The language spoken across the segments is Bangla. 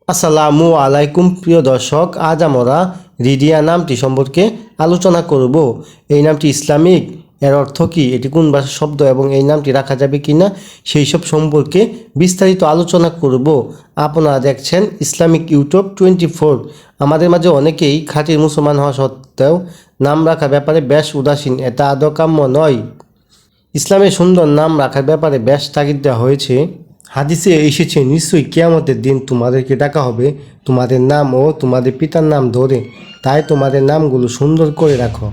আসসালামু আলাইকুম প্রিয় দর্শক, আজ আমরা রিডিয়া নামটি সম্পর্কে আলোচনা করব। এই নামটি ইসলামিক, এর অর্থ কী, এটি কোন ভাষার শব্দ এবং এই নামটি রাখা যাবে কি না সেই সব সম্পর্কে বিস্তারিত আলোচনা করব। আপনারা দেখছেন ইসলামিক ইউটিউব 24। আমাদের মাঝে অনেকেই খাঁটি মুসলমান হওয়া সত্ত্বেও নাম রাখার ব্যাপারে বেশ উদাসীন, এটা আদৌ কাম্য নয়। ইসলামের সুন্দর নাম রাখার ব্যাপারে বেশ তাগিদ দেওয়া হয়েছে। হাদিসে এসেছে, নিশ্চয়ই কিয়ামতের দিন তোমাদেরকে ডাকা হবে তোমাদের নাম ও তোমাদের পিতার নাম ধরে, তাই তোমাদের নামগুলো সুন্দর করে রাখো।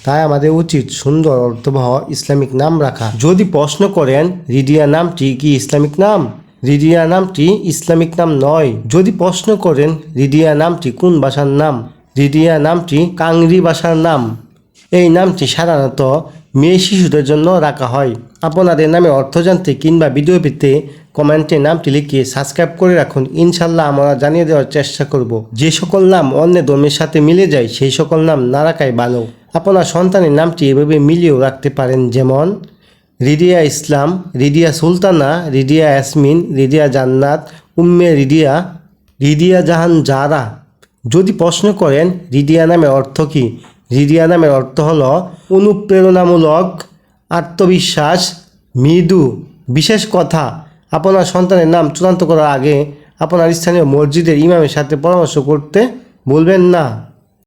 তাই আমাদের উচিত সুন্দর অর্থবহ ইসলামিক নাম রাখা। যদি প্রশ্ন করেন রিডিয়া নামটি কি ইসলামিক নাম, রিডিয়া নামটি ইসলামিক নাম নয়। যদি প্রশ্ন করেন রিডিয়া নামটি কোন ভাষার নাম, রিডিয়া নামটি কাংরি ভাষার নাম। এই নামটি সাধারণত মেয়ে শিশুদের জন্য রাখা হয়। আপনাদের নামে অর্থ জানতে কিংবা ভিডিও পেতে কমেন্টে নামটি লিখে সাবস্ক্রাইব করে রাখুন। ইনশাল্লাহ আমরা জানিয়ে দেওয়ার চেষ্টা করব। যে সকল নাম অন্য ধর্মের সাথে মিলে যায় সেই সকল নাম না রাখাই ভালো। আপনার সন্তানের নামটি এভাবে মিলিয়েও রাখতে পারেন, যেমন রিডিয়া ইসলাম, রিডিয়া সুলতানা, রিডিয়া ইয়াসমিন, রিডিয়া জান্নাত, উম্মে রিডিয়া, রিডিয়া জাহান জারা। যদি প্রশ্ন করেন রিডিয়া নামের অর্থ কী, রিডিয়া নামের অর্থ হলো অনুপ্রেরণামূলক, আত্মবিশ্বাস, মৃদু। বিশেষ কথা, আপনার সন্তানের নাম চূড়ান্ত করার আগে আপনার স্থানীয় মসজিদের ইমামের সাথে পরামর্শ করতে ভুলবেন না।